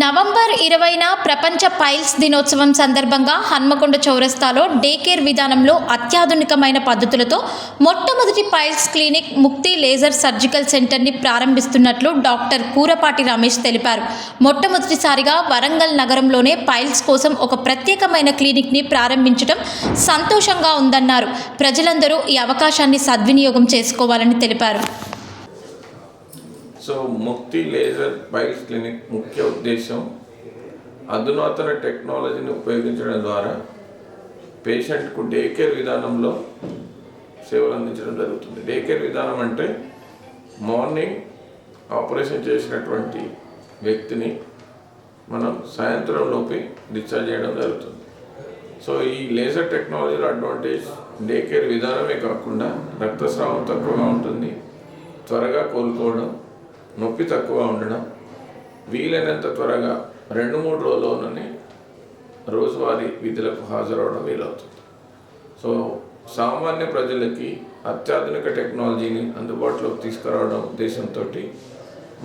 November 20న ప్రపంచ piles దినోత్సవం సందర్భంగా హన్మకొండ చౌరస్తాలో డే కేర్ విధానంలో అత్యాధునికమైన పద్ధతులతో మొట్టమొదటి పైల్స్ క్లినిక్ ముక్తి లేజర్ సర్జికల్ సెంటర్ని ప్రారంభిస్తున్నట్లు డాక్టర్ కూరపాటి రమేష్ తెలిపారు. మొట్టమొదటిసారిగా వరంగల్ నగరంలోనే పైల్స్ కోసం ఒక ప్రత్యేకమైన క్లినిక్ని ప్రారంభించడం సంతోషంగా ఉందన్నారు. ప్రజలందరూ ఈ అవకాశాన్ని సద్వినియోగం చేసుకోవాలని తెలిపారు. సో ముక్తి లేజర్ పైల్స్ క్లినిక్ ముఖ్య ఉద్దేశం అధునాతన టెక్నాలజీని ఉపయోగించడం ద్వారా పేషెంట్కు డే కేర్ విధానంలో సేవలు అందించడం జరుగుతుంది. డే కేర్ విధానం అంటే మార్నింగ్ ఆపరేషన్ చేసినటువంటి వ్యక్తిని మనం సాయంత్రం లోపే డిశ్చార్జ్ చేయడం జరుగుతుంది. సో ఈ లేజర్ టెక్నాలజీలో అడ్వాంటేజ్ డే కేర్ విధానమే కాకుండా రక్తస్రావం తక్కువగా ఉంటుంది, త్వరగా కోలుకోవడం, నొప్పి తక్కువ ఉండడం, వీలైనంత త్వరగా 2-3 రోజుల్లోనే రోజువారీ విధులకు హాజరవడం వీలవుతుంది. సో సామాన్య ప్రజలకి అత్యాధునిక టెక్నాలజీని అందుబాటులోకి తీసుకురావడం ఉద్దేశంతో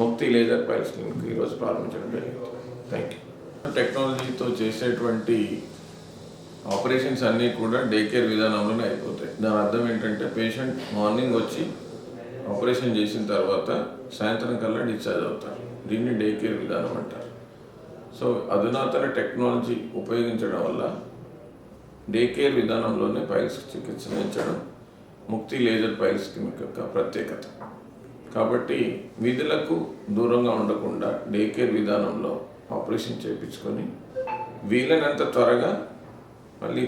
ముక్తి లేజర్ పైల్స్ క్లినిక్ ఈరోజు ప్రారంభించడం జరిగింది. Thank you. టెక్నాలజీతో చేసేటువంటి ఆపరేషన్స్ అన్నీ కూడా డే కేర్ విధానంలోనే అయిపోతాయి. దాని అర్థం ఏంటంటే పేషెంట్ మార్నింగ్ వచ్చి ఆపరేషన్ చేసిన తర్వాత సాయంత్రం కల్లా డిశ్చార్జ్ అవుతారు. దీన్ని డే కేర్ విధానం అంటారు. సో అధునాతన టెక్నాలజీ ఉపయోగించడం వల్ల డే కేర్ విధానంలోనే పైల్స్ చికిత్స అందించడం ముక్తి లేజర్ పైల్స్ క్లినిక్ యొక్క ప్రత్యేకత. కాబట్టి విధులకు దూరంగా ఉండకుండా డే కేర్ విధానంలో ఆపరేషన్ చేయించుకొని వీలైనంత త్వరగా మళ్ళీ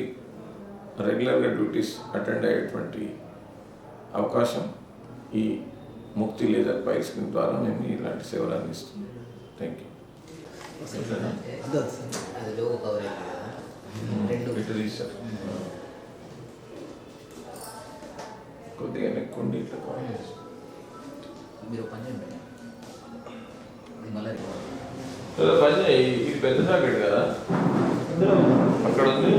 రెగ్యులర్గా డ్యూటీస్ అటెండ్ అయ్యేటువంటి అవకాశం ఈ ముక్తి లేజర్ పైల్స్ క్లినిక్ ద్వారా మేము ఇలాంటి సేవలు అందిస్తున్నాం. Thank you. కొద్దిగా నెక్కుండి ఇట్లా పని. ఇది పెద్ద సాకెట్ కదా, అక్కడ ఉంది.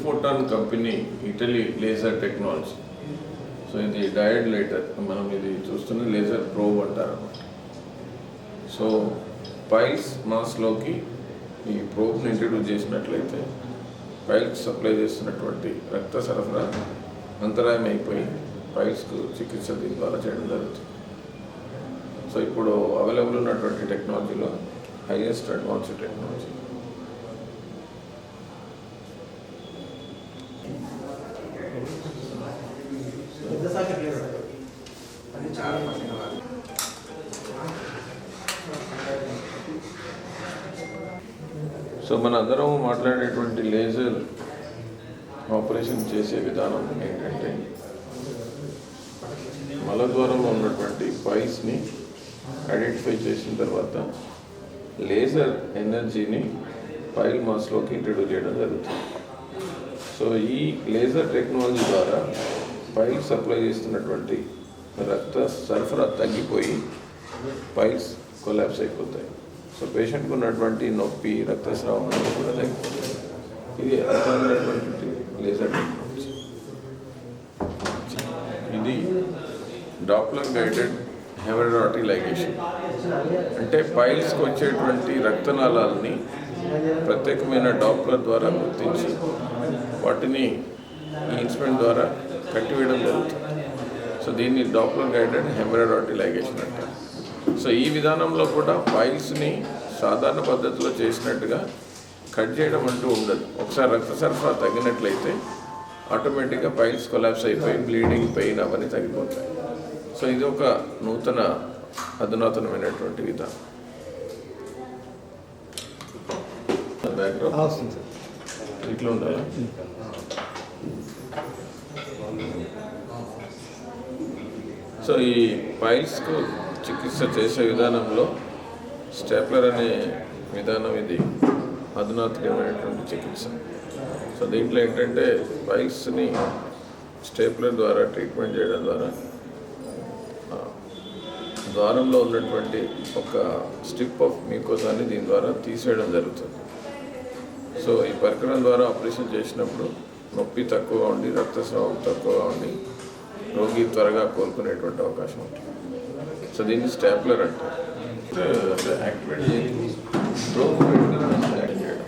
Photon company, Italy laser technology. So ఇది డయడ్ లైటర్, మనం ఇది చూస్తున్న లేజర్ ప్రోబ్ అంటారు. సో పైల్స్ మాస్లోకి ఈ ప్రోబ్ని ఇంట్రడ్యూస్ చేసినట్లయితే పైల్స్ సప్లై చేస్తున్నటువంటి రక్త సరఫరా అంతరాయం అయిపోయి పైల్స్కు చికిత్స దీని ద్వారా చేయడం జరుగుతుంది. సో ఇప్పుడు అవైలబుల్ ఉన్నటువంటి టెక్నాలజీలో హైయెస్ట్ అడ్వాన్స్డ్ టెక్నాలజీ. సో మన అందరం మాట్లాడేటువంటి లేజర్ ఆపరేషన్ చేసే విధానం ఏంటంటే మలద్వారంలో ఉన్నటువంటి పైల్స్ని ఐడెంటిఫై చేసిన తర్వాత లేజర్ ఎనర్జీని పైల్ మాస్లోకి ఇంట్రడ్యూస్ చేయడం జరుగుతుంది. సో ఈ లేజర్ టెక్నాలజీ ద్వారా పైల్ సప్లై చేస్తున్నటువంటి రక్త సరఫరా తగ్గిపోయి పైల్స్ కొలాప్స్ అయిపోతాయి. సో పేషెంట్కి ఉన్నటువంటి నొప్పి, రక్తస్రావం కూడా తగ్గిపోతాయి. ఇది అర్థమైనటువంటి లేజర్ టెక్నాలజీ. ఇది డాప్లర్ గైడెడ్ హెమరాటీ లైగేషన్ అంటే పైల్స్కి వచ్చేటువంటి రక్తనాళాలని ప్రత్యేకమైన డాప్లర్ ద్వారా గుర్తించి వాటిని ఈ ఇన్స్ట్రుమెంట్ ద్వారా కట్టివేయడం జరుగుతుంది. సో దీన్ని డాప్లర్ గైడెడ్ హెమరాటీ లైగేషన్ అంటారు. సో ఈ విధానంలో కూడా పైల్స్ని సాధారణ పద్ధతిలో చేసినట్టుగా కట్ చేయడం అంటూ ఉండదు. ఒకసారి రక్త సరఫరా తగ్గినట్లయితే ఆటోమేటిక్గా పైల్స్ కొలాప్స్ అయిపోయి బ్లీడింగ్, పెయిన్ అవన్నీ తగ్గిపోతాయి. సో ఇది ఒక నూతన అధునాతనమైనటువంటి విధానం. బ్యాక్గ్రౌండ్ ఇట్లా ఉండాలి. సో ఈ పైల్స్కు చికిత్స చేసే విధానంలో స్టేప్లర్ అనే విధానం ఇది అధునాతనమైనటువంటి చికిత్స. సో దీంట్లో ఏంటంటే పైల్స్ని స్టేప్లర్ ద్వారా ట్రీట్మెంట్ చేయడం ద్వారా ద్వారంలో ఉన్నటువంటి ఒక స్ట్రిప్ ఆఫ్ మ్యూకోసాన్ని దీని ద్వారా తీసేయడం జరుగుతుంది. సో ఈ పరికరం ద్వారా ఆపరేషన్ చేసినప్పుడు నొప్పి తక్కువగా ఉండి, రక్తస్రావం తక్కువగా ఉండి రోగి త్వరగా కోలుకునేటువంటి అవకాశం ఉంటుంది. సో దీన్ని స్టాప్లర్ అంటారు. యాక్టివేట్ చేసి ప్రోబ్ పెట్టుకుని యాక్ట్ చేయడం.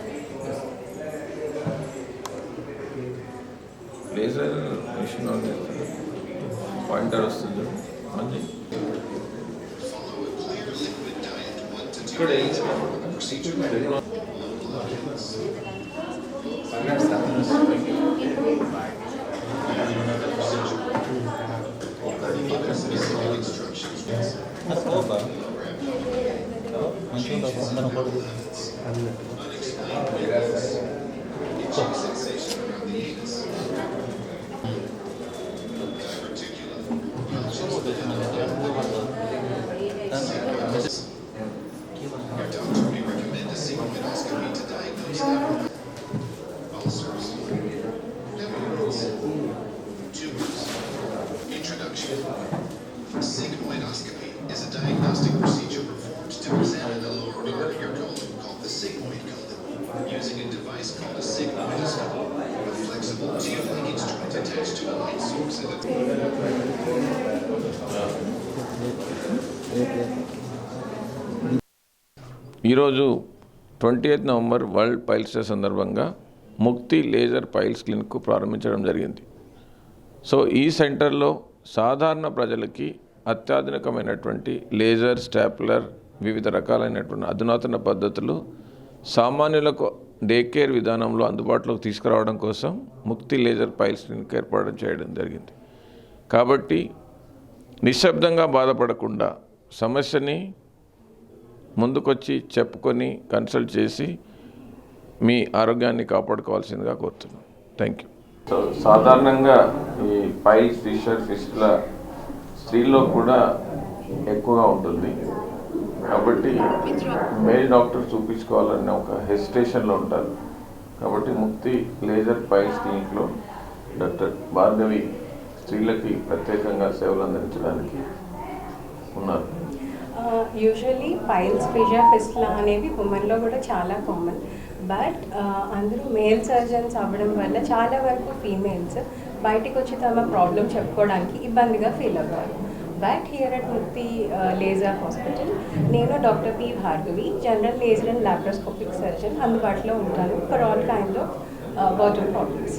లేజర్ మిషన్ ఆన్ చేస్తుంది, పాయింటర్ వస్తుంది మళ్ళీ ఇక్కడ ఏం Sigmoidoscopy is a diagnostic procedure performed to examine the lower part of your colon called the sigmoid colon using a device called a sigmoidoscope, a flexible tube-like instrument attached to a light source at the ఈరోజు 28 November world piles day సందర్భంగా ముక్తి laser piles clinic ప్రారంభించడం జరిగింది. So ఈ సెంటర్లో సాధారణ ప్రజలకి అత్యాధునికమైనటువంటి laser, stapler, వివిధ రకాలైనటువంటి అధునాతన పద్ధతులు సామాన్యులకు డే కేర్ విధానంలో అందుబాటులోకి తీసుకురావడం కోసం ముక్తి లేజర్ పైల్స్ క్లినిక్ ఏర్పాటు చేయడం జరిగింది. కాబట్టి నిశ్శబ్దంగా బాధపడకుండా సమస్యని ముందుకొచ్చి చెప్పుకొని కన్సల్ట్ చేసి మీ ఆరోగ్యాన్ని కాపాడుకోవాల్సిందిగా కోరుతున్నాను. Thank you. సో సాధారణంగా ఈ పైల్స్, ఫిషర్, ఫిస్టులా స్త్రీల్లో కూడా ఎక్కువగా ఉంటుంది. కాబట్టి మేల్ డాక్టర్ చూపించుకోవాలనే ఒక హెసిటేషన్లో ఉంటారు. కాబట్టి ముక్తి లేజర్ పైల్స్ క్లినిక్లో డాక్టర్ భార్గవి స్త్రీలకి ప్రత్యేకంగా సేవలు అందించడానికి ఉన్నారు. యూజువల్లీ పైల్స్, ఫిషర్, ఫిస్టులా అనేవి ఉమెన్లో కూడా చాలా కామన్. బట్ అందరూ మేల్ సర్జన్స్ అవ్వడం వల్ల చాలా వరకు ఫీమేల్స్ బయటికి వచ్చి తమ ప్రాబ్లం చెప్పుకోవడానికి ఇబ్బందిగా ఫీల్ అవుతారు. బట్ హియర్ అట్ ముక్తి లేజర్ హాస్పిటల్ నేను doctor P Bhargavi, general laser and laparoscopic surgeon అందుబాటులో ఉంటాను for all kind of bottom problems.